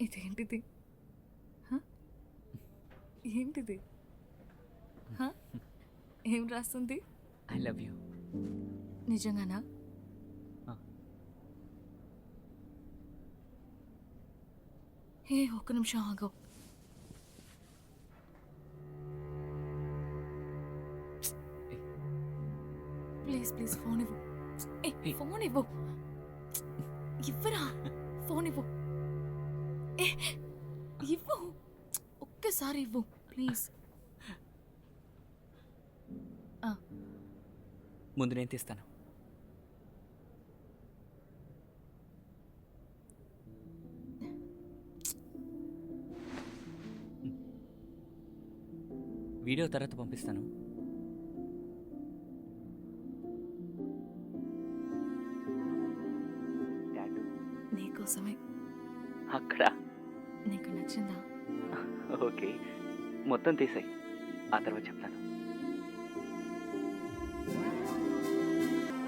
ఇదేంటిది? ఏంటిది? ఏం రాస్తుంది? I love you. నిజంగానా? ఒక్క నిమిషం ఆగు. ప్లీజ్ ప్లీజ్ ఫోన్ ఇవ్వు. ఫోన్ ఇవ్వు. ఇవ్వరా ఫోన్ ఇవ్వు. ఇవ్వు, ఒక్కసారి ఇవ్వు ప్లీజ్. ముందు నేను తీస్తాను. వీడియో తర్వాత పంపిస్తాను. నీకోసమే. అక్కడ నీకు నచ్చిందా? ఓకే, మొత్తం తీసాయి, ఆ తర్వాత చెప్తాను.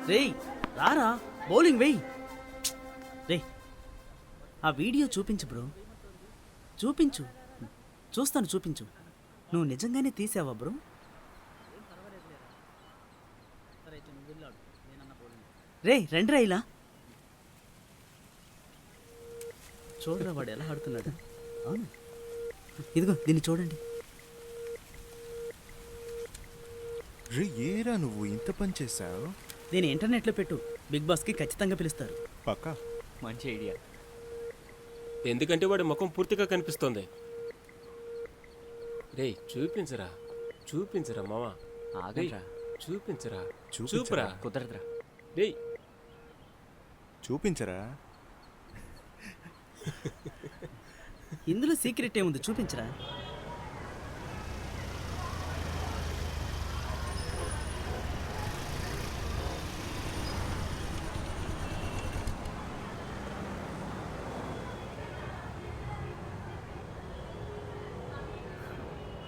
రేయ్ రారా, బౌలింగ్ వెయ్యి. రే ఆ వీడియో చూపించు బ్రో, చూపించు. చూస్తాను, చూపించు. నువ్వు నిజంగానే తీసావా బ్రో? రే రండి రా, ఇలా చూడరా వాడు ఎలా ఆడుతున్నాడు. అవును, ఇదిగో దీన్ని చూడండి. రే ఏరా నువ్వు ఇంత పని చేశావు? దీన్ని ఇంటర్నెట్లో పెట్టు, బిగ్ బాస్కి ఖచ్చితంగా పిలుస్తారు. పక్కా. మంచి ఐడియా. ఎందుకంటే వాడి ముఖం పూర్తిగా కనిపిస్తోంది. రే చూపించరా, చూపించరా మావా. ఆగరా, చూపించరా, చూపించరా. చూపురా. కుదరదురా. రే చూపించరా. ఇందులో సీక్రెట్ ఏముంది, చూపించరా.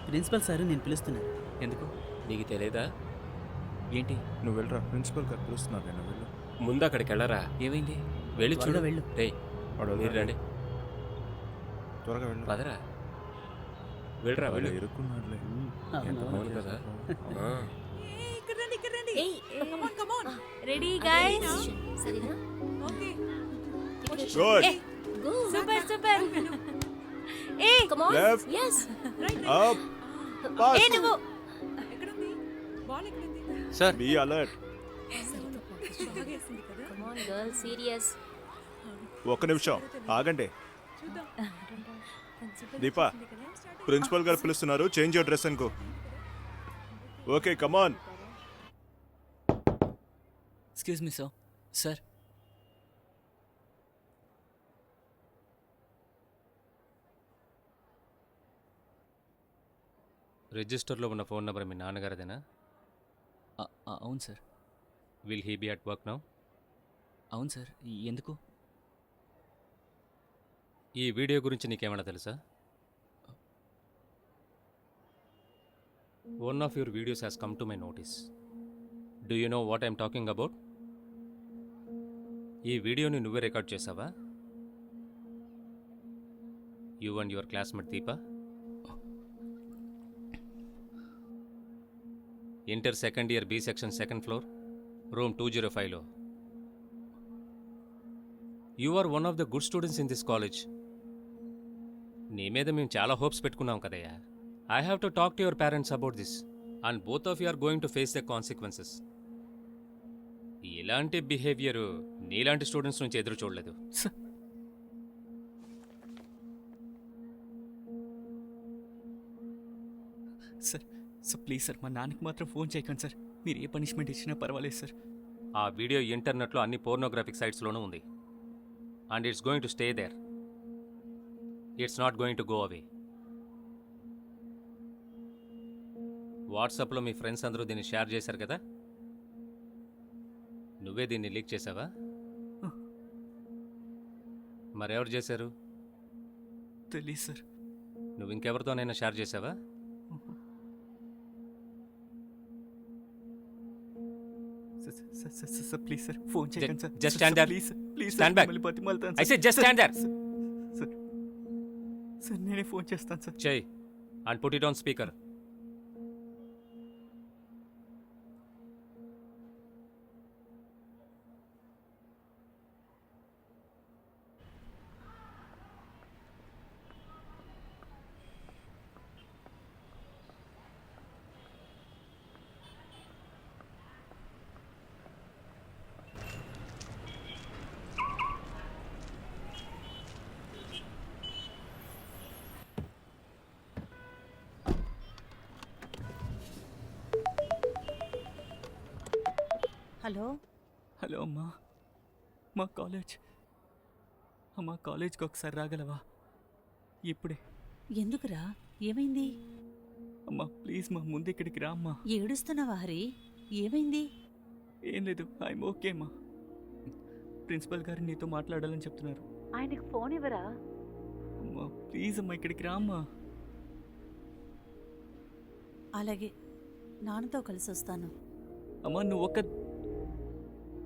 ప్రిన్సిపల్ సార్ నేను పిలుస్తున్నాను. ఎందుకు? నీకు తెలియదా? ఏంటి? నువ్వు వెళ్ళరా, ప్రిన్సిపల్ గారు పిలుస్తున్నారు. నేను వెళ్ళు. ముందు అక్కడికి వెళ్ళరా. ఏమైంది? వెళ్ళి చూడ. వెళ్ళు. రే మీరు రండి, త్వరగా వెళ్ళు. పదరా. వెళ్ళరా, వెళ్ళు. ఇరుక్కున్నాడులే. అవును కదా. Ready guys? Good. Super super. Come on. Left. yes up. Pass. నువ్వు ఎక్కడుంది బాల్? ఎక్కడుంది? Sir be alert. Come on girl, serious. ఒక్క నిమిషం ఆగండి. దీపా, ప్రిన్సిపల్ గారు పిలుస్తున్నారు. చేంజ్ యువర్ డ్రెస్ అనుకో. Okay come on. Excuse me sir. Sir రిజిస్టర్లో ఉన్న ఫోన్ నెంబర్ మీ నాన్నగారిదేనా? అవును sir. Will he be at work now? అవును సార్. ఎందుకు? ఈ వీడియో గురించి నీకేమైనా తెలుసా? One of your videos has come to my notice. Do you know what I'm talking about? ఈ వీడియోని నువ్వే రికార్డ్ చేసావా? You and your classmate Deepa? Inter second year B section second floor, room 205లో. You are one of the good students in this college. నీ మీద మేము చాలా hopes పెట్టుకున్నాం కదయ్యా. I have to talk to your parents about this and both of you are going to face the consequences. ఇలాంటి behaviour నీలాంటి students నుంచి ఎదురు చూడలేదు. సార్ సార్ ప్లీజ్ సార్, మా నాన్నకి మాత్రం ఫోన్ చేయకండి సార్. మీరు ఏ పనిష్మెంట్ ఇచ్చినా పర్వాలేదు సార్. ఆ వీడియో ఇంటర్నెట్లో అన్ని పోర్నోగ్రాఫిక్ సైట్స్లోనూ ఉంది and it's going to stay there. It's not going to go away. వాట్సాప్లో మీ ఫ్రెండ్స్ అందరూ దీన్ని షేర్ చేశారు కదా, నువ్వే దీన్ని లీక్ చేసావా? మరెవరు చేశారు? తెలీదు సార్. నువ్వు ఇంకెవరితోనైనా షేర్ చేసావా? సార్ ప్లీజ్ సార్, ఫోన్ చేయకండి sir. Just stand there. Please please Stand back. బతిమాలుతాను. I said just stand there. Sir sir నేనే ఫోన్ చేస్తాను సార్. చెయ్ and put it on speaker. Hello hello అమ్మా, మా కాలేజ్కి ఒకసారి రాగలవా? ఇప్పుడే. ఎందుకురా ఏమైంది? అమ్మా ప్లీజ్ మా ముందు ఇక్కడికి రా అమ్మా. ఏడుస్తున్నావా హరి? ఏమైంది? ఏం లేదు, ఐఎమ్ ఓకే అమ్మా. ప్రిన్సిపల్ గారు నీతో మాట్లాడాలని చెప్తున్నారు. ఆయనకు ఫోన్ ఇవ్వరా? అమ్మా ప్లీజ్ అమ్మా ఇక్కడికి రా అమ్మా. అలాగే నాన్నతో కలిసి వస్తాను. అమ్మా నువ్వు